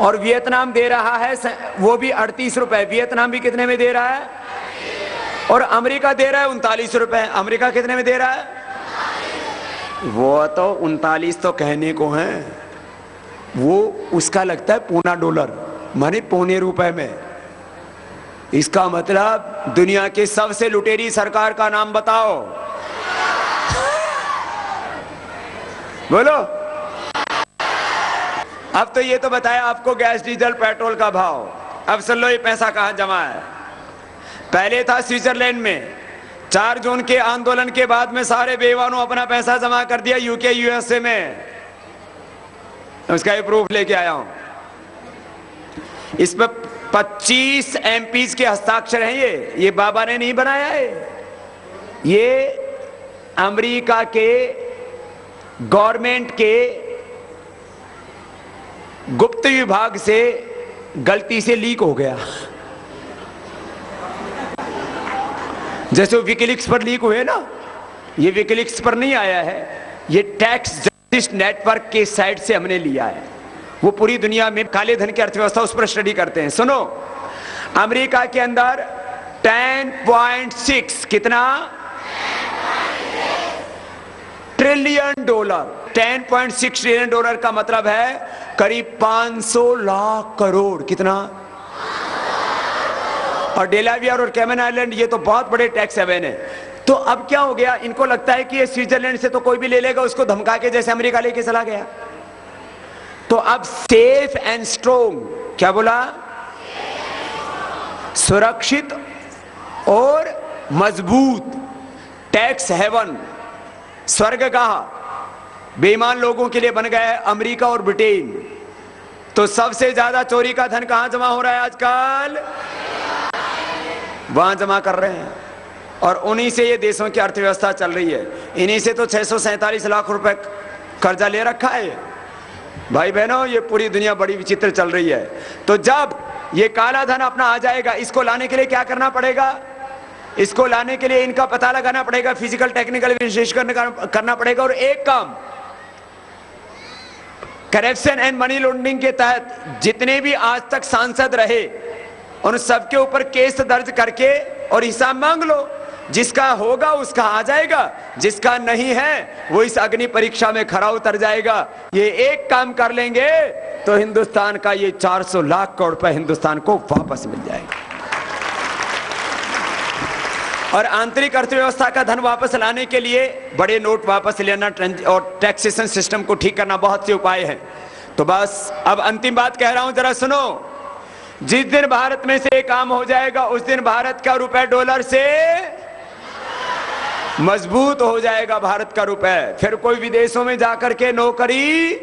Speaker 4: और वियतनाम दे रहा है वो भी 38 रुपए। वियतनाम भी कितने में दे रहा है? और अमेरिका दे रहा है 39 रुपए। अमेरिका कितने में दे रहा है? वो तो 39 तो कहने को है, वो उसका लगता है पौना डॉलर, माने पौने रुपए में। इसका मतलब दुनिया के सबसे लुटेरी सरकार का नाम बताओ, बोलो। अब तो ये तो बताया आपको गैस डीजल पेट्रोल का भाव। अब सुन लो ये पैसा कहां जमा है। पहले था स्विट्जरलैंड में। 4 जून के आंदोलन के बाद में सारे बेईमानों अपना पैसा जमा कर दिया यूके यूएसए में। उसका ये प्रूफ लेके आया हूं। इस पर 25 एमपीज के हस्ताक्षर हैं। ये बाबा ने नहीं बनाया है, ये अमेरिका के गवर्नमेंट के गुप्त विभाग से गलती से लीक हो गया। जैसे विकिलीक्स पर लीक हुए ना, ये विकिलीक्स पर नहीं आया है, ये टैक्स जस्टिस नेटवर्क के साइट से हमने लिया है। वो पूरी दुनिया में काले धन की अर्थव्यवस्था उस पर स्टडी करते हैं। सुनो, अमेरिका के अंदर 10.6 कितना ट्रिलियन डॉलर, 10.6 ट्रिलियन डॉलर का मतलब है करीब 500 लाख करोड़। कितना? और डेलावेयर और कैमन आइलैंड ये तो बहुत बड़े टैक्स हेवन है। तो अब क्या हो गया, इनको लगता है कि ये स्विट्जरलैंड से तो कोई भी ले लेगा, उसको धमका के जैसे अमेरिका लेके चला गया। तो अब सेफ एंड स्ट्रोंग, क्या बोला? सुरक्षित और मजबूत टैक्स हेवन, स्वर्गगाह बेईमान लोगों के लिए बन गया है अमेरिका और ब्रिटेन। तो सबसे ज्यादा चोरी का धन कहां जमा हो रहा है आजकल? वहां जमा कर रहे हैं, और उन्हीं से ये देशों की अर्थव्यवस्था चल रही है। इन्हीं से तो 647 लाख रुपए कर्जा ले रखा है। भाई बहनों, ये पूरी दुनिया बड़ी विचित्र चल रही है। तो जब ये काला धन अपना आ जाएगा, इसको लाने के लिए क्या करना पड़ेगा? इसको लाने के लिए इनका पता लगाना पड़ेगा, फिजिकल टेक्निकल विश्लेषण करना पड़ेगा। और एक काम, करप्शन एंड मनी लॉन्ड्रिंग के तहत जितने भी आज तक सांसद रहे उन सबके ऊपर केस दर्ज करके और हिसाब मांग लो। जिसका होगा उसका आ जाएगा, जिसका नहीं है वो इस अग्नि परीक्षा में खरा उतर जाएगा। ये एक काम कर लेंगे तो हिंदुस्तान का ये 400 लाख करोड़ रुपए हिंदुस्तान को वापस मिल जाएगा। और आंतरिक अर्थव्यवस्था का धन वापस लाने के लिए बड़े नोट वापस लेना और टैक्सेशन सिस्टम को ठीक करना बहुत से उपाय हैं। तो बस अब अंतिम बात कह रहा हूं, जरा सुनो। जिस दिन भारत में से काम हो जाएगा उस दिन भारत का रुपए डॉलर से मजबूत हो जाएगा। भारत का रुपए फिर कोई विदेशों में जाकर के नौकरी,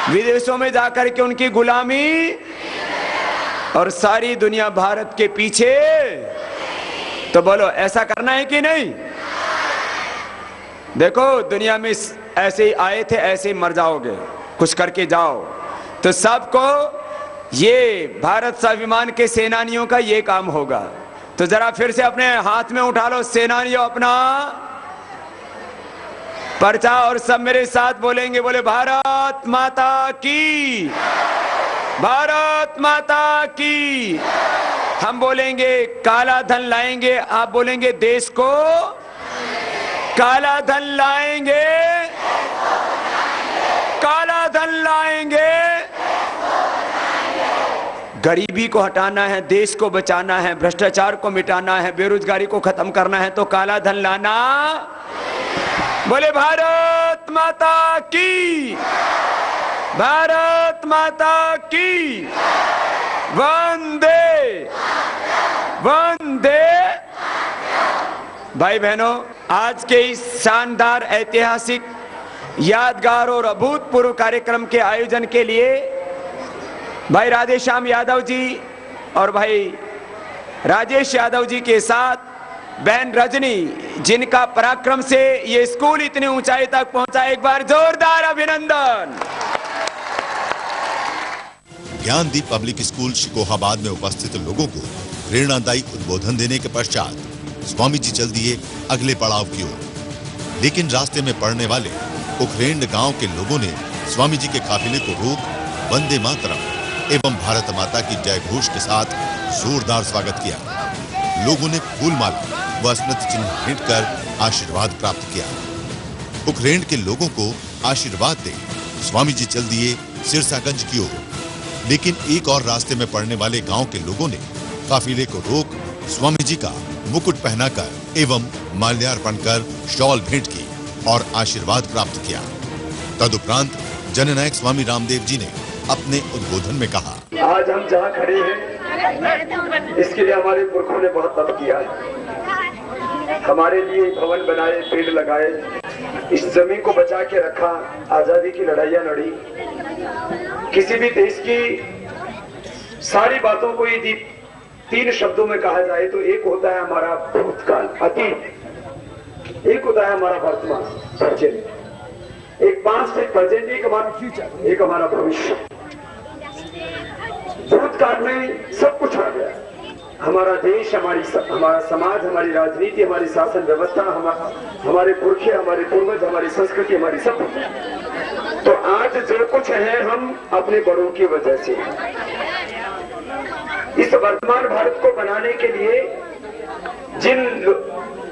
Speaker 4: विदेशों में जाकर के उनकी गुलामी, और सारी दुनिया भारत के पीछे। तो बोलो ऐसा करना है कि नहीं? देखो दुनिया में ऐसे ही आए थे ऐसे ही मर जाओगे, कुछ करके जाओ। तो सबको ये भारत स्वाभिमान के सेनानियों का ये काम होगा। तो जरा फिर से अपने हाथ में उठा लो सेनानियों अपना पर्चा और सब मेरे साथ बोलेंगे, बोले भारत माता की, भारत माता की। हम बोलेंगे काला धन लाएंगे, आप बोलेंगे देश को काला धन लाएंगे, काला धन लाएंगे। गरीबी को हटाना है, देश को बचाना है, भ्रष्टाचार को मिटाना है, बेरोजगारी को खत्म करना है, तो काला धन लाना। बोले भारत माता की, भारत माता की, वंदे वंदे। भाई बहनों, आज के इस शानदार ऐतिहासिक यादगार और अभूतपूर्व कार्यक्रम के आयोजन के लिए भाई राधेश्याम यादव जी और भाई राजेश यादव जी के साथ बहन रजनी, जिनका पराक्रम से ये स्कूल इतनी ऊंचाई तक पहुंचा, एक बार जोरदार अभिनंदन।
Speaker 2: ज्ञानदीप पब्लिक स्कूल शिकोहाबाद में उपस्थित लोगों को प्रेरणादायी उद्बोधन देने के पश्चात स्वामी जी चल दिए अगले पड़ाव की ओर। लेकिन रास्ते में पड़ने वाले उखरेंड गांव के लोगों ने स्वामी जी के काफिले को रोक वंदे मातरम एवं भारत माता की जय घोष के साथ जोरदार स्वागत किया। लोगों ने फूलमाला व स्मृति चिन्ह भेंट कर आशीर्वाद प्राप्त किया। उखरेंड के लोगों को आशीर्वाद दे स्वामी जी चल दिए सिरसागंज की ओर। लेकिन एक और रास्ते में पड़ने वाले गांव के लोगों ने काफिले को रोक स्वामी जी का मुकुट पहनाकर एवं माल्यार्पण कर शॉल भेंट की और आशीर्वाद प्राप्त किया। तदुपरांत जननायक स्वामी रामदेव जी ने अपने उद्बोधन में कहा,
Speaker 5: आज हम जहाँ खड़े हैं इसके लिए हमारे पुरखों ने बहुत तप किया है। हमारे लिए भवन बनाए, पेड़ लगाए, इस जमीन को बचा के रखा, आजादी की लड़ाइयाँ लड़ी। किसी भी देश की सारी बातों को यदि 3 शब्दों में कहा जाए तो एक होता है हमारा भूतकाल अतीत, एक होता है हमारा वर्तमान प्रेजेंट, एक पास्ट एक प्रेजेंट, एक हमारा फ्यूचर, एक हमारा भविष्य। भूतकाल में सब कुछ आ गया, हमारा देश, हमारा समाज, हमारी राजनीति, हमारी शासन व्यवस्था, हमारे पुरखे, हमारे पूर्वज, हमारी संस्कृति, हमारी सभ्यता। तो आज जो कुछ है हम अपने बड़ों की वजह से। इस वर्तमान भारत को बनाने के लिए जिन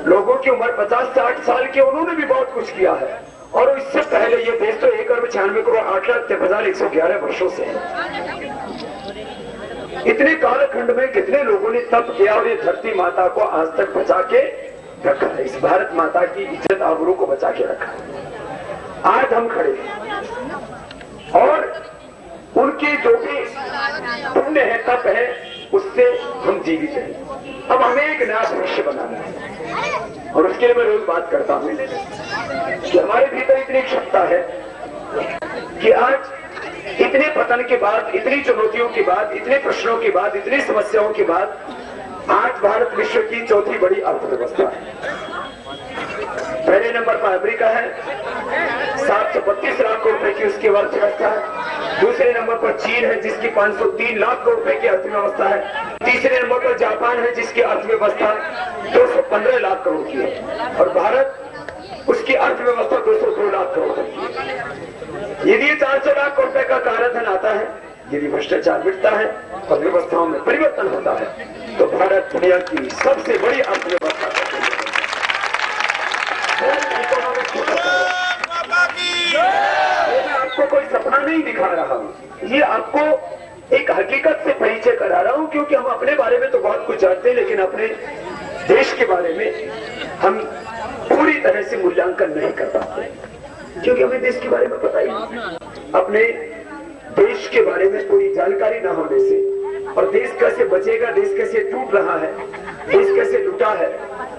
Speaker 5: लोगों की उम्र 50-60 साल की, उन्होंने भी बहुत कुछ किया है। और इससे पहले ये देश तो 1,96,08,111 वर्षों से है। इतने कालखंड में कितने लोगों ने तप किया और ये धरती माता को आज तक बचा के रखा है, इस भारत माता की इज्जत आबरू को बचा के रखा है। आज हम खड़े हैं और उनके जो भी पुण्य है, तप है, उससे हम जीवित हैं। अब हमें एक नया भविष्य बनाना है और उसके लिए मैं रोज बात करता हूं कि हमारे भीतर इतनी क्षमता है कि आज इतने पतन के बाद, इतनी चुनौतियों के बाद, इतने प्रश्नों के बाद, इतनी समस्याओं के बाद आज भारत विश्व की 4थी बड़ी अर्थव्यवस्था है। पहले नंबर पर अमेरिका है, 732 लाख करोड़ रुपए की उसकी अर्थव्यवस्था है। दूसरे नंबर पर चीन है जिसकी 503 लाख करोड़ रुपए की अर्थव्यवस्था है। तीसरे नंबर पर जापान है जिसकी अर्थव्यवस्था 215 लाख करोड़ की है और भारत उसकी अर्थव्यवस्था 202 लाख करोड़ की। यदि 400 लाख करोड़ रुपए का कालाधन आता है, यदि भ्रष्टाचार मिटता है और व्यवस्थाओं में परिवर्तन होता है तो भारत दुनिया की सबसे बड़ी अर्थव्यवस्था मैं आपको कोई सपना नहीं दिखा रहा हूं, ये आपको एक हकीकत से परिचय करा रहा हूं, क्योंकि हम अपने बारे में तो बहुत कुछ जानते हैं लेकिन अपने देश के बारे में हम पूरी तरह से मूल्यांकन नहीं कर पाते, क्योंकि हमें देश के बारे में पता ही नहीं। अपने देश के बारे में पूरी जानकारी न होने से और देश कैसे बचेगा, देश कैसे टूट रहा है, देश कैसे लुटा है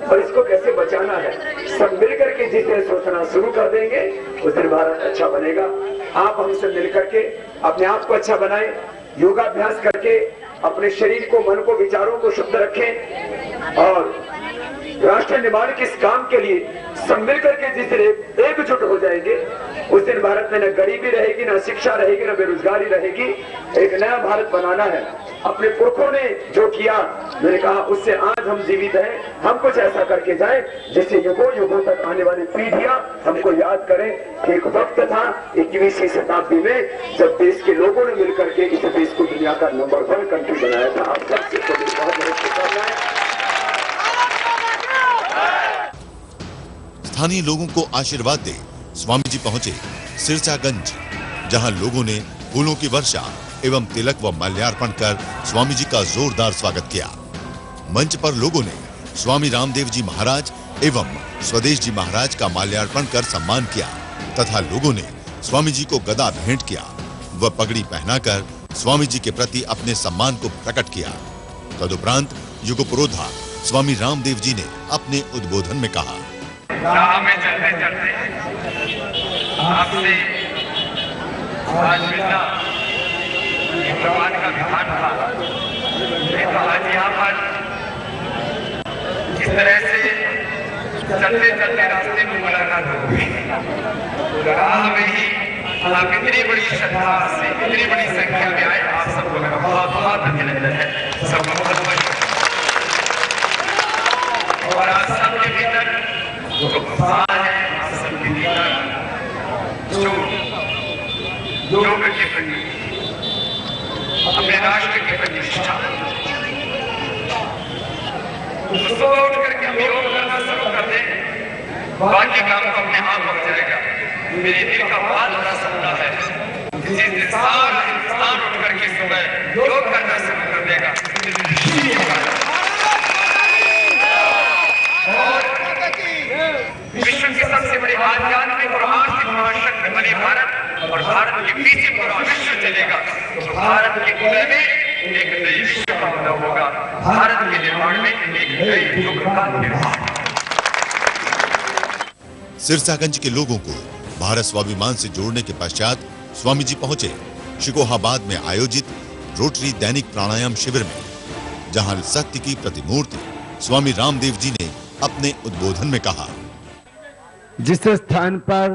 Speaker 5: और इसको कैसे बचाना है, सब मिलकर के जिस दिन सोचना शुरू कर देंगे उस दिन भारत अच्छा बनेगा। आप हमसे मिलकर के अपने आप को अच्छा बनाएं, योगाभ्यास करके अपने शरीर को, मन को, विचारों को शुद्ध रखें और राष्ट्र निर्माण के इस काम के लिए सब मिलकर के जिस दिन एकजुट हो जाएंगे उस दिन भारत में न गरीबी रहेगी, न शिक्षा रहेगी, न बेरोजगारी रहेगी। एक नया भारत बनाना है। अपने पुरखों ने जो किया, मैंने कहा उससे आज हम जीवित हैं, हम कुछ ऐसा करके जाएं जिससे युगों युगों तक आने वाली पीढ़ियां हमको याद करें कि एक वक्त था 21वीं शताब्दी में जब देश के लोगों ने मिलकर के इस देश को दुनिया का नंबर 1 कंट्री बनाया था। आप सबसे बहुत बहुत शुभकामनाएं।
Speaker 2: स्थानीय लोगों को आशीर्वाद दे स्वामी जी पहुंचे सिरसागंज, जहां लोगों ने फूलों की वर्षा एवं तिलक व माल्यार्पण कर स्वामी जी का जोरदार स्वागत किया। मंच पर लोगों ने स्वामी रामदेव जी महाराज एवं स्वदेश जी महाराज का माल्यार्पण कर सम्मान किया तथा लोगों ने स्वामी जी को गदा भेंट किया व पगड़ी पहनाकर स्वामी जी के प्रति अपने सम्मान को प्रकट किया। तदुपरांत युगपुरोधा स्वामी रामदेव जी ने अपने उद्बोधन में कहा,
Speaker 6: राह में चलते चलते आपसे आज मिलना ये भगवान का विधान था। नहीं तो आज यहाँ पर इस तरह से चलते चलते रास्ते में मुलाकात होगी। राह में ही आप इतनी बड़ी श्रद्धा से, इतनी बड़ी संख्या में आए, आप सबको मेरा बहुत बहुत अभिनंदन है। सबको बहुत और आप सबके भीतर जो उत्साह है, आप सबके भीतर जो योग के प्रति, अपने राष्ट्र के प्रति निष्ठा, सुबह उठ करके हम योग करना शुरू कर दें, बाकी काम तो अपने आप हो जाएगा। मेरे दिल का बहुत बड़ा सपना है जिस दिन सारा हिंदुस्तान उठ करके सुबह योग करना शुरू कर देगा और विश्व की सबसे बड़ी आध्यात्मिक और आर्थिक महाशक्ति बने भारत और भारत के पीछे पूरा विश्व चलेगा तो भारत के कुल में एक नई विश्व का उदय होगा। भारत के निर्माण में एक नई युग का निर्माण।
Speaker 2: सिरसागंज के लोगों को भारत स्वाभिमान से जोड़ने के पश्चात स्वामी जी पहुंचे शिकोहाबाद में आयोजित रोटरी दैनिक प्राणायाम शिविर में, जहां सत्य की प्रतिमूर्ति स्वामी रामदेव जी ने अपने उद्बोधन में कहा,
Speaker 4: जिस स्थान पर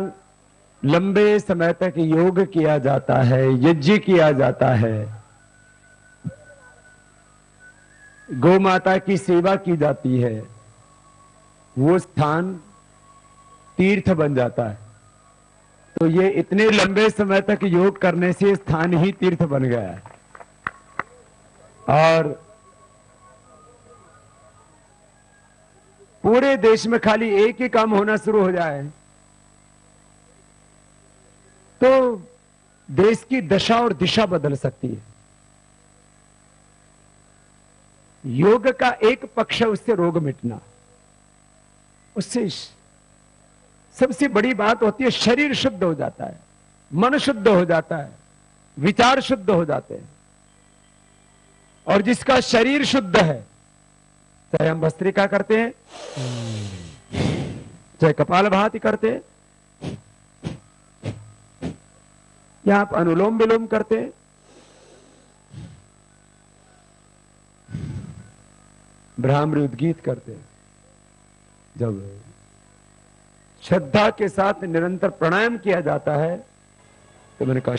Speaker 4: लंबे समय तक योग किया जाता है, यज्ञ किया जाता है, गौ माता की सेवा की जाती है, वो स्थान तीर्थ बन जाता है। तो ये इतने लंबे समय तक योग करने से स्थान ही तीर्थ बन गया है। और पूरे देश में खाली एक ही काम होना शुरू हो जाए तो देश की दशा और दिशा बदल सकती है। योग का एक पक्ष है उससे रोग मिटना, उससे सबसे बड़ी बात होती है शरीर शुद्ध हो जाता है, मन शुद्ध हो जाता है, विचार शुद्ध हो जाते हैं। और जिसका शरीर शुद्ध है, चाहे हम भस्त्रिका करते हैं, चाहे कपालभाति करते हैं, या आप अनुलोम विलोम करते हैं, भ्रामरी उद्गीत करते हैं, जब श्रद्धा के साथ निरंतर प्राणायाम किया जाता है तो मैंने कहा